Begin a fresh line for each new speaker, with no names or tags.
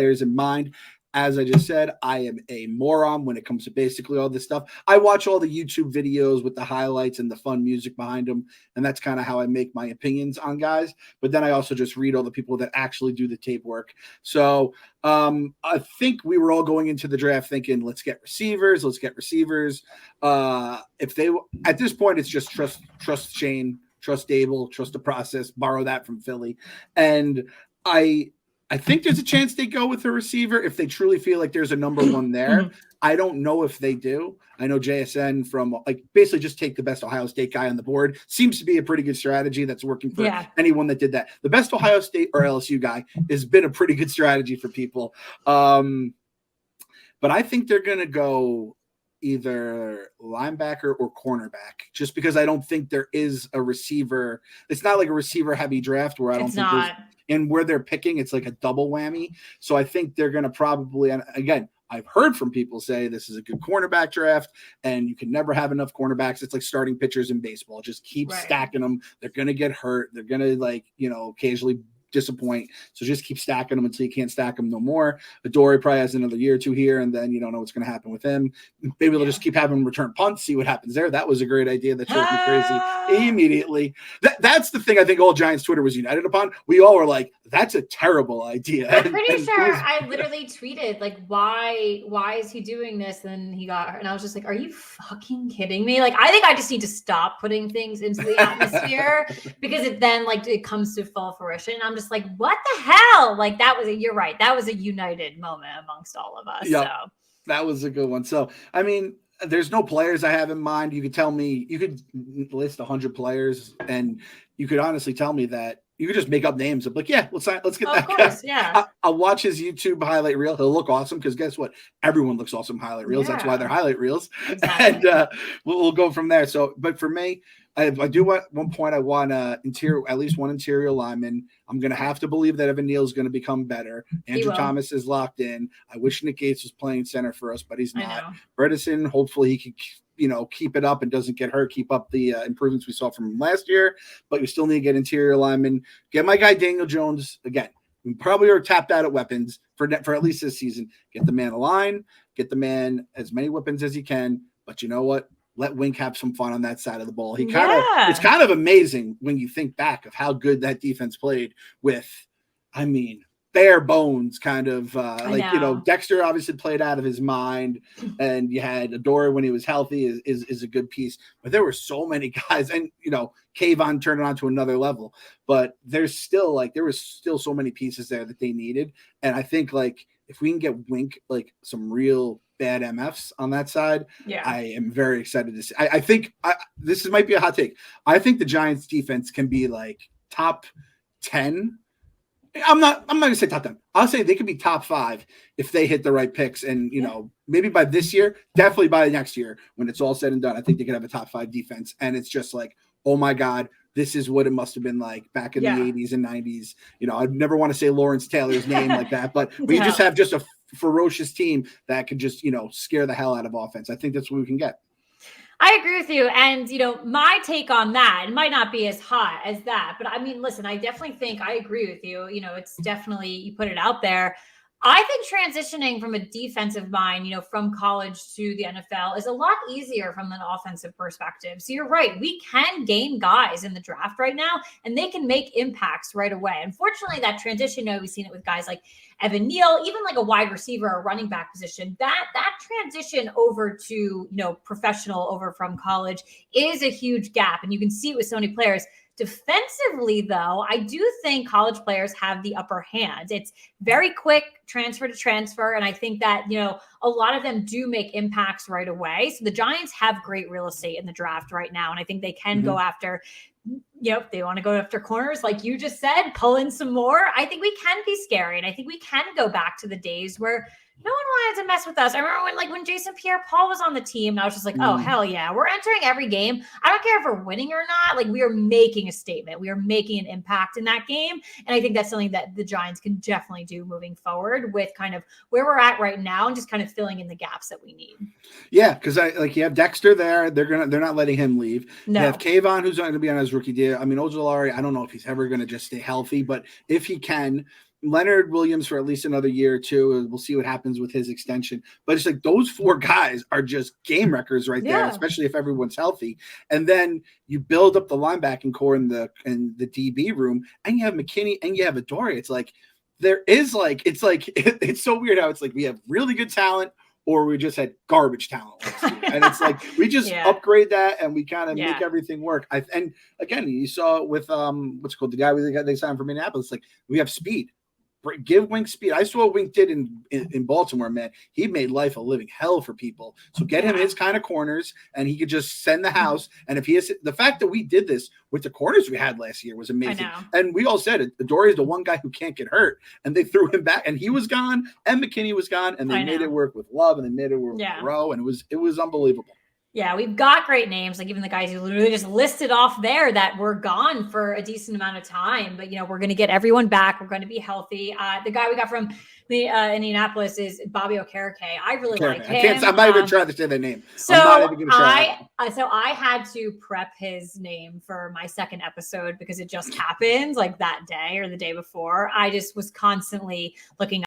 players in mind. As I just said, I am a moron when it comes to basically all this stuff. I watch all the YouTube videos with the highlights and the fun music behind them, and that's kind of how I make my opinions on guys. But then I also just read all the people that actually do the tape work. So I think we were all going into the draft thinking, let's get receivers. If they at this point, it's just trust Shane, trust Dable, trust the process, borrow that from Philly, and I think there's a chance they go with a receiver if they truly feel like there's a number one there. I don't know if they do. I know JSN from basically just take the best Ohio State guy on the board seems to be a pretty good strategy that's working for anyone that did that. The best Ohio State or LSU guy has been a pretty good strategy for people. But I think they're going to go either linebacker or cornerback just because I don't think there is a receiver. It's not like a receiver heavy draft where I don't think there's – and where they're picking, it's like a double whammy. So I think they're going to probably, and again, I've heard from people say this is a good cornerback draft and you can never have enough cornerbacks. It's like starting pitchers in baseball. Just keep stacking them. They're going to get hurt. They're going to occasionally disappoint. So just keep stacking them until you can't stack them no more. Adoree probably has another year or two here, and then you don't know what's going to happen with him. Maybe they'll just keep having him return punts, see what happens there. That was a great idea. That drove me crazy immediately. That's the thing I think all Giants Twitter was united upon. We all were like, that's a terrible idea.
I'm pretty sure I literally tweeted why is he doing this? And he got her, and I was just like, are you fucking kidding me? Like, I think I just need to stop putting things into the atmosphere because it comes to full fruition. I'm just like, what the hell? Like you're right. That was a united moment amongst all of us.
Yep. So that was a good one. So, I mean, there's no players I have in mind. You could tell me, you could list 100 players and you could honestly tell me that you could just make up names of let's get that guy.
Yeah.
I'll watch his YouTube highlight reel. He'll look awesome because guess what? Everyone looks awesome highlight reels. Yeah. That's why they're highlight reels. Exactly. And we'll go from there. So, but for me, I do want one point. I want at least one interior lineman. I'm going to have to believe that Evan Neal is going to become better. Andrew Thomas is locked in. I wish Nick Gates was playing center for us, but he's not. Bredesen, hopefully he can keep it up and doesn't get hurt, keep up the improvements we saw from him last year, but you still need to get interior linemen. Get my guy Daniel Jones again. We probably are tapped out at weapons for at least this season. Get the man a line, get the man as many weapons as he can, but you know what? Let Wink have some fun on that side of the ball. It's kind of amazing when you think back of how good that defense played with, bare bones kind of Dexter obviously played out of his mind, and you had Adoree when he was healthy is a good piece, but there were so many guys, and Kayvon turned it on to another level, but there was still so many pieces there that they needed. And I think if we can get Wink some real bad MFs on that side, I am very excited to see. I think this might be a hot take. I think the Giants defense can be top 10. I'm not going to say top 10. I'll say they could be top 5 if they hit the right picks. And, maybe by this year, definitely by next year, when it's all said and done, I think they could have a top 5 defense. And it's just oh my God, this is what it must have been like back in the 80s and 90s. I'd never want to say Lawrence Taylor's name like that, but we just have just a ferocious team that could just, scare the hell out of offense. I think that's what we can get.
I agree with you. And, my take on that, it might not be as hot as that, but listen, I definitely think I agree with you. It's definitely, you put it out there. I think transitioning from a defensive mind, from college to the NFL is a lot easier from an offensive perspective. So you're right. We can gain guys in the draft right now, and they can make impacts right away. Unfortunately, that transition, we've seen it with guys like Evan Neal, even a wide receiver or running back position, that transition over to, professional over from college is a huge gap. And you can see it with so many players. Defensively, though, I do think college players have the upper hand. It's very quick transfer to transfer. And I think that, a lot of them do make impacts right away. So the Giants have great real estate in the draft right now. And I think they can go after, if they want to go after corners, like you just said, pull in some more. I think we can be scary. And I think we can go back to the days where no one wanted to mess with us. I remember when Jason Pierre-Paul was on the team, and I was just like, oh, hell yeah. We're entering every game. I don't care if we're winning or not. We are making a statement. We are making an impact in that game. And I think that's something that the Giants can definitely do moving forward with kind of where we're at right now and just kind of filling in the gaps that we need.
Yeah, because you have Dexter there. They're not letting him leave. No. You have Kayvon, who's going to be on his rookie deal. Ojulari, I don't know if he's ever going to just stay healthy, but if he can, Leonard Williams for at least another year or two. We'll see what happens with his extension. But it's like those four guys are just game wreckers right there, especially if everyone's healthy. And then you build up the linebacking core in the DB room, and you have McKinney and you have Adoree'. It's like there is like it's so weird how it's like we have really good talent, or we just had garbage talent last year. And it's like we just upgrade that and we kind of make everything work. And again, you saw it with what's it called, the guy they signed from Minneapolis. Like we have speed. Give Wink speed. I saw what Wink did in Baltimore, man. He made life a living hell for people. So get him his kind of corners, and he could just send the house. And if he has the fact that we did this with the corners we had last year was amazing. And we all said it. Adoree' is the one guy who can't get hurt, and they threw him back, and he was gone, and McKinney was gone, and they made it work with Love, and they made it work with Rowe, and it was unbelievable.
Yeah, we've got great names, like even the guys you literally just listed off there that were gone for a decent amount of time. But, we're going to get everyone back. We're going to be healthy. The guy we got from the Indianapolis is Bobby Okereke. I really like him.
I'm not even trying to say their name.
So I had to prep his name for my second episode because it just happened like that day or the day before. I just was constantly looking